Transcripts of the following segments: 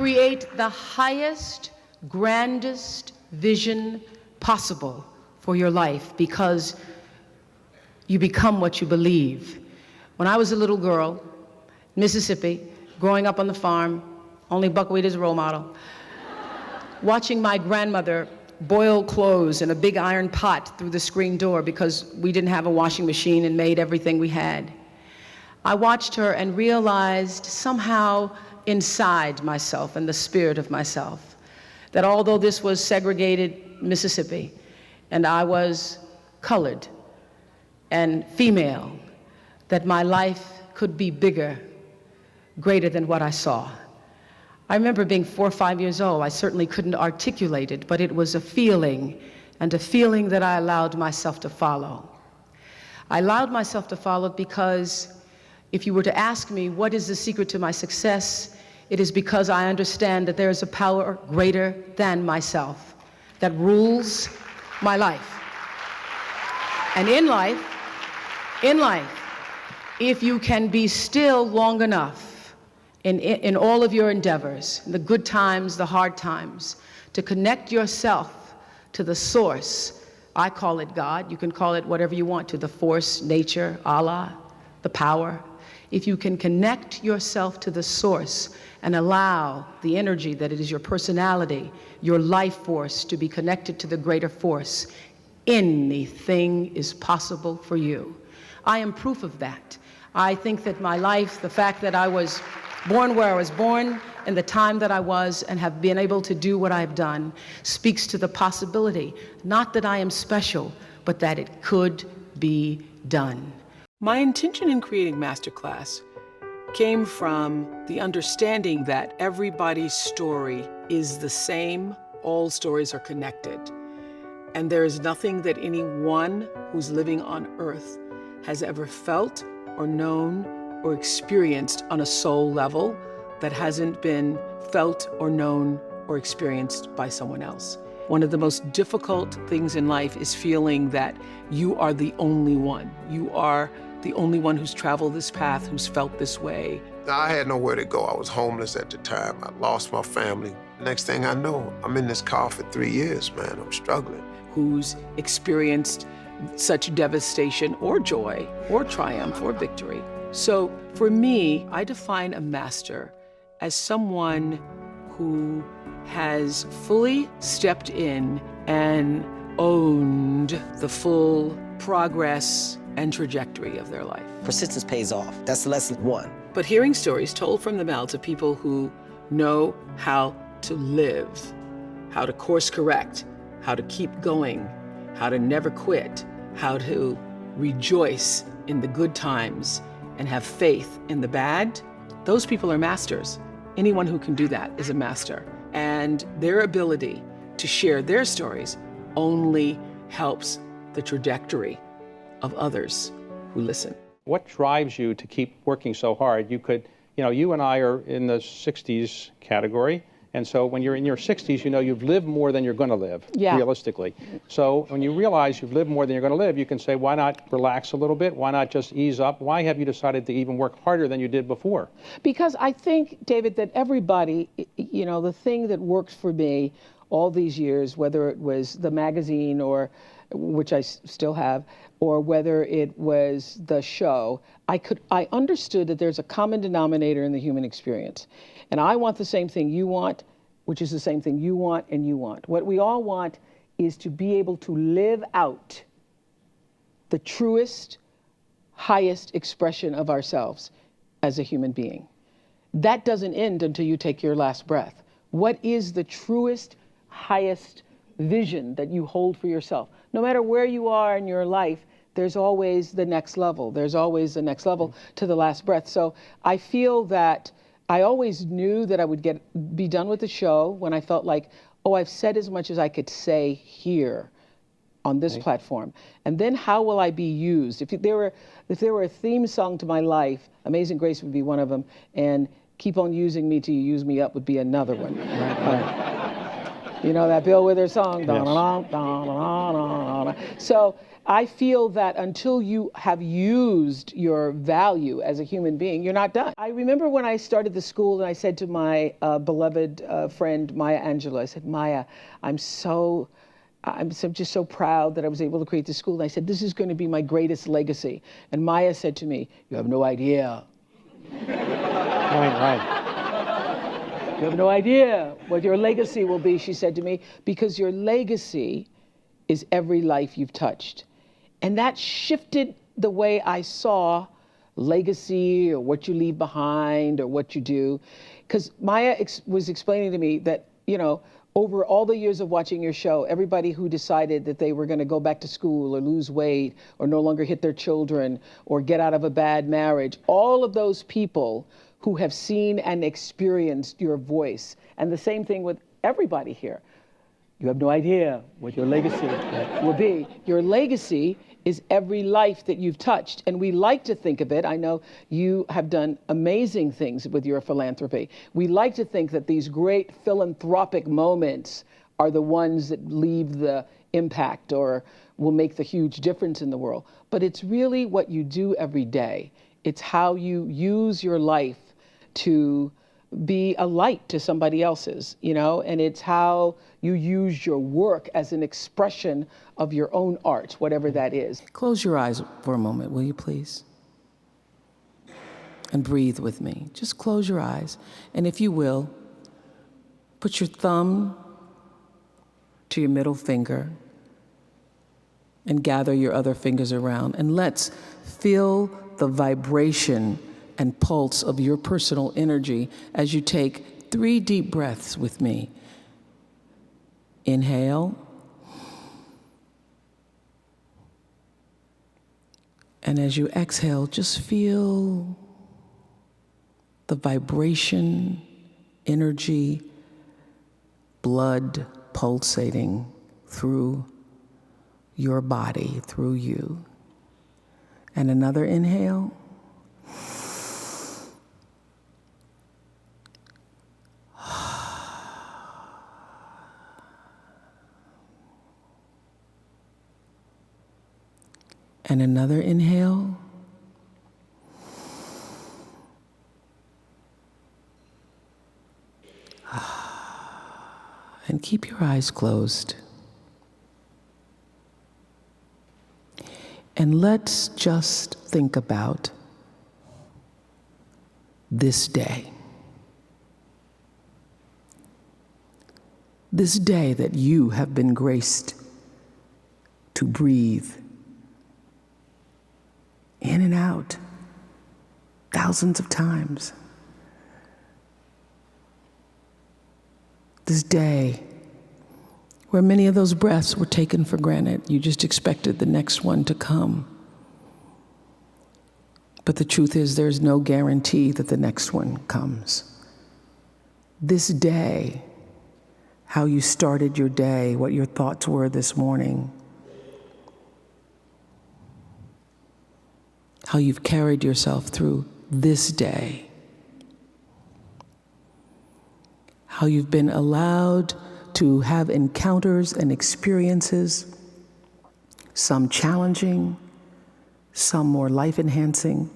create the highest, grandest vision possible for your life, because you become what you believe. When I was a little girl, Mississippi, growing up on the farm, only buckwheat as a role model, watching my grandmother boil clothes in a big iron pot through the screen door because we didn't have a washing machine and made everything we had. I watched her and realized somehow inside myself and the spirit of myself that although this was segregated Mississippi and I was colored and female, that my life could be bigger, greater than what I saw. I remember being 4 or 5 years old. I certainly couldn't articulate it, but it was a feeling, and a feeling that I allowed myself to follow. I allowed myself to follow it because if you were to ask me what is the secret to my success, it is because I understand that there is a power greater than myself that rules my life. And in life, if you can be still long enough in all of your endeavors, the good times, the hard times, to connect yourself to the source. I call it God. You can call it whatever you want to, the force, nature, Allah, the power. If you can connect yourself to the source and allow the energy that it is your personality, your life force, to be connected to the greater force, anything is possible for you. I am proof of that. I think that my life, the fact that I was born where I was born, in the time that I was, and have been able to do what I've done, speaks to the possibility, not that I am special, but that it could be done. My intention in creating Masterclass came from the understanding that everybody's story is the same, all stories are connected. And there is nothing that anyone who's living on earth has ever felt or known or experienced on a soul level that hasn't been felt or known or experienced by someone else. One of the most difficult things in life is feeling that you are the only one. You are the only one who's traveled this path, who's felt this way. I had nowhere to go. I was homeless at the time. I lost my family. Next thing I know, I'm in this car for 3 years, man. I'm struggling. Who's experienced such devastation or joy or triumph or victory. So for me, I define a master as someone who has fully stepped in and owned the full progress and trajectory of their life. Persistence pays off. That's lesson one. But hearing stories told from the mouths of people who know how to live, how to course correct, how to keep going, how to never quit, how to rejoice in the good times and have faith in the bad, those people are masters. Anyone who can do that is a master. And their ability to share their stories only helps the trajectory of others who listen. What drives you to keep working so hard? You and I are in the 60s category. And so when you're in your 60s, you've lived more than you're going to live, realistically. So when you realize you've lived more than you're going to live, you can say, why not relax a little bit? Why not just ease up? Why have you decided to even work harder than you did before? Because I think, David, that everybody, the thing that worked for me all these years, whether it was the magazine, or which I still have, or whether it was the show, I understood that there's a common denominator in the human experience. And I want the same thing you want, which is the same thing you want and you want. What we all want is to be able to live out the truest, highest expression of ourselves as a human being. That doesn't end until you take your last breath. What is the truest, highest vision that you hold for yourself? No matter where you are in your life, there's always the next level. There's always the next level to the last breath. So I feel that I always knew that I would be done with the show when I felt like, oh, I've said as much as I could say here on this platform. And then how will I be used? If there were a theme song to my life, Amazing Grace would be one of them, and Keep on Using Me Till You Use Me Up would be another one. You know that Bill Withers song? Yes. So I feel that until you have used your value as a human being, you're not done. I remember when I started the school and I said to my beloved friend, Maya Angelou, I said, Maya, I'm just so proud that I was able to create this school. And I said, this is going to be my greatest legacy. And Maya said to me, you have no idea. Right. You have no idea what your legacy will be, she said to me, because your legacy is every life you've touched. And that shifted the way I saw legacy or what you leave behind or what you do. Because Maya was explaining to me that, you know, over all the years of watching your show, everybody who decided that they were going to go back to school or lose weight or no longer hit their children or get out of a bad marriage, all of those people who have seen and experienced your voice. And the same thing with everybody here. You have no idea what your legacy will be. Your legacy is every life that you've touched. And we like to think of it, I know you have done amazing things with your philanthropy. We like to think that these great philanthropic moments are the ones that leave the impact or will make the huge difference in the world. But it's really what you do every day. It's how you use your life to be a light to somebody else's, you know, and it's how you use your work as an expression of your own art, whatever that is. Close your eyes for a moment, will you please? And breathe with me. Just close your eyes. And if you will, put your thumb to your middle finger and gather your other fingers around. And let's feel the vibration and pulse of your personal energy as you take 3 deep breaths with me. Inhale. And as you exhale, just feel the vibration, energy, blood pulsating through your body, through you. And another inhale. And another inhale. And keep your eyes closed. And let's just think about this day. This day that you have been graced to breathe in and out thousands of times. This day where many of those breaths were taken for granted. You just expected the next one to come. But the truth is, there's no guarantee that the next one comes. This day, how you started your day, what your thoughts were this morning, how you've carried yourself through this day, how you've been allowed to have encounters and experiences, some challenging, some more life-enhancing,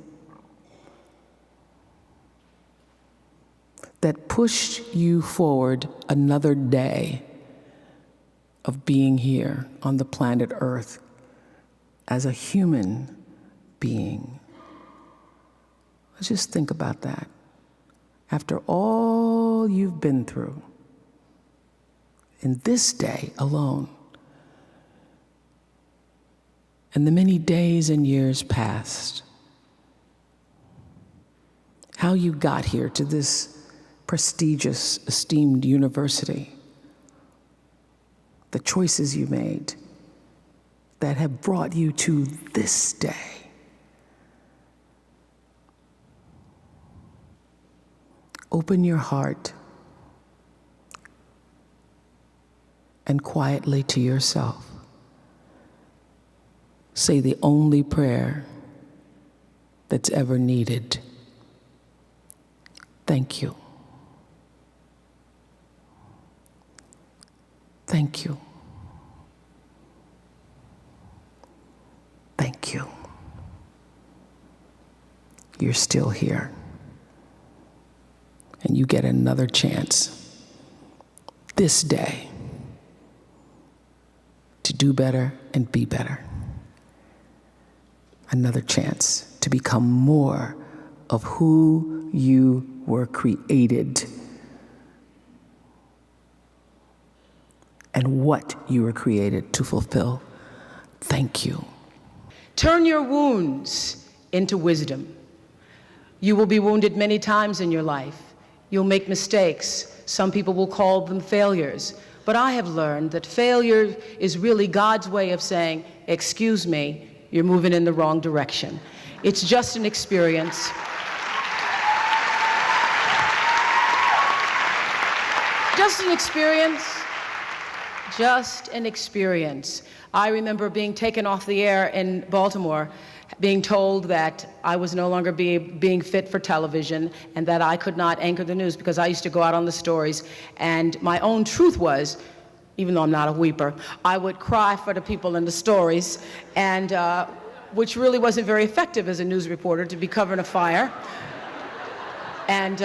that pushed you forward another day of being here on the planet Earth as a human being. Let's just think about that. After all you've been through, in this day alone, and the many days and years past, how you got here to this prestigious, esteemed university, the choices you made that have brought you to this day. Open your heart and quietly to yourself say the only prayer that's ever needed. Thank you. Thank you. thank you. You're still here. And you get another chance this day to do better and be better. Another chance to become more of who you were created and what you were created to fulfill. Thank you. Turn your wounds into wisdom. You will be wounded many times in your life. You'll make mistakes. Some people will call them failures. But I have learned that failure is really God's way of saying, excuse me, you're moving in the wrong direction. It's just an experience. Just an experience. Just an experience. I remember being taken off the air in Baltimore, being told that I was no longer being fit for television and that I could not anchor the news because I used to go out on the stories. And my own truth was, even though I'm not a weeper, I would cry for the people in the stories, and which really wasn't very effective as a news reporter, to be covering a fire and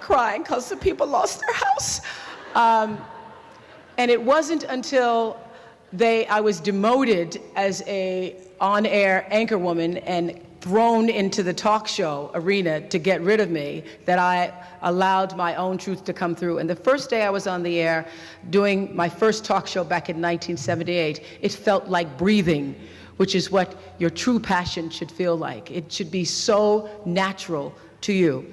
crying because the people lost their house. And it wasn't until I was demoted as a on-air anchorwoman and thrown into the talk show arena to get rid of me that I allowed my own truth to come through. And the first day I was on the air doing my first talk show back in 1978, it felt like breathing, which is what your true passion should feel like. It should be so natural to you.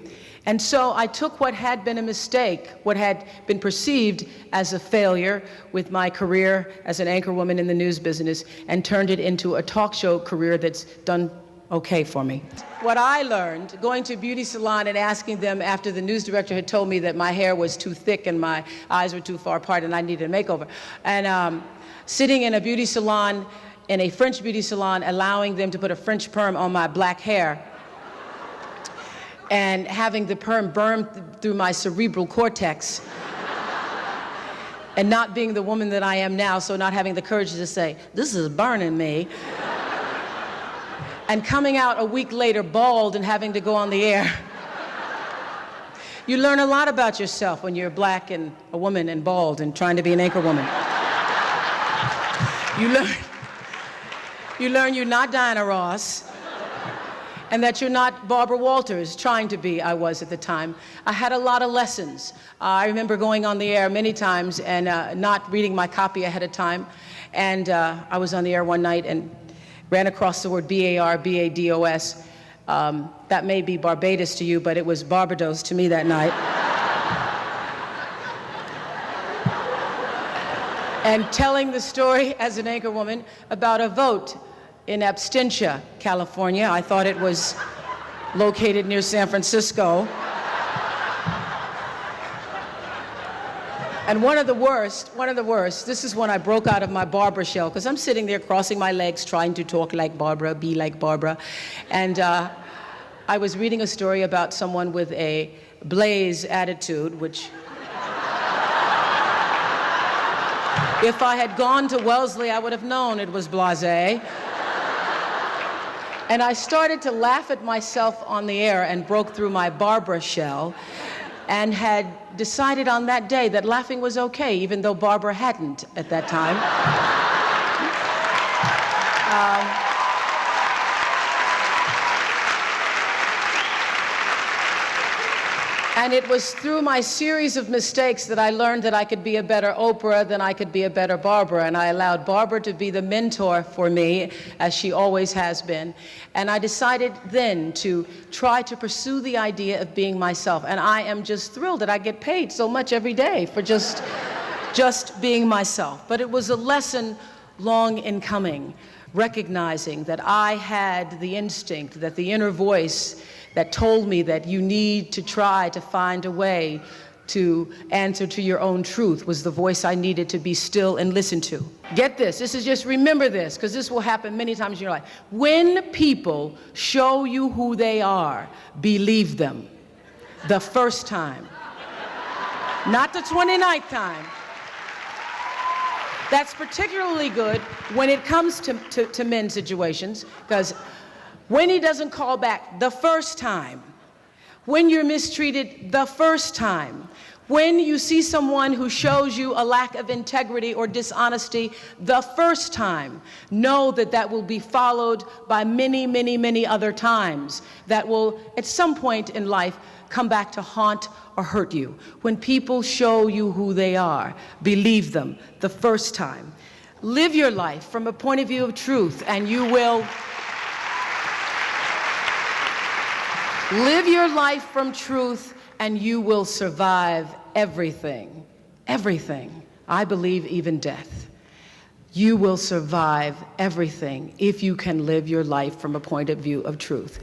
And so I took what had been a mistake, what had been perceived as a failure with my career as an anchorwoman in the news business, and turned it into a talk show career that's done okay for me. What I learned, going to a beauty salon and asking them after the news director had told me that my hair was too thick and my eyes were too far apart and I needed a makeover, and sitting in a beauty salon, in a French beauty salon, allowing them to put a French perm on my black hair, and having the perm burn through my cerebral cortex, and not being the woman that I am now, so not having the courage to say, this is burning me, and coming out a week later bald and having to go on the air. You learn a lot about yourself when you're black and a woman and bald and trying to be an anchor woman. You learn you're not Diana Ross, and that you're not Barbara Walters, trying to be, I was at the time. I had a lot of lessons. I remember going on the air many times and not reading my copy ahead of time. And I was on the air one night and ran across the word B-A-R-B-A-D-O-S. That may be Barbados to you, but it was Barbados to me that night. And telling the story as an anchor woman about a vote in Absentia, California. I thought it was located near San Francisco. And one of the worst, this is when I broke out of my Barbara shell, because I'm sitting there crossing my legs, trying to talk like Barbara, be like Barbara. And I was reading a story about someone with a blaze attitude, which, if I had gone to Wellesley, I would have known it was blasé. And I started to laugh at myself on the air and broke through my Barbara shell, and had decided on that day that laughing was okay, even though Barbara hadn't at that time. And it was through my series of mistakes that I learned that I could be a better Oprah than I could be a better Barbara. And I allowed Barbara to be the mentor for me, as she always has been. And I decided then to try to pursue the idea of being myself. And I am just thrilled that I get paid so much every day for just being myself. But it was a lesson long in coming, recognizing that I had the instinct, that the inner voice that told me that you need to try to find a way to answer to your own truth was the voice I needed to be still and listen to. Get this is just, remember this, because this will happen many times in your life. When people show you who they are, believe them the first time, not the 29th time. That's particularly good when it comes to men's situations, because when he doesn't call back the first time, when you're mistreated the first time, when you see someone who shows you a lack of integrity or dishonesty the first time, know that that will be followed by many, many, many other times that will, at some point in life, come back to haunt or hurt you. When people show you who they are, believe them the first time. Live your life from a point of view of truth, and you will live your life from truth, and you will survive everything. Everything. I believe even death. You will survive everything if you can live your life from a point of view of truth.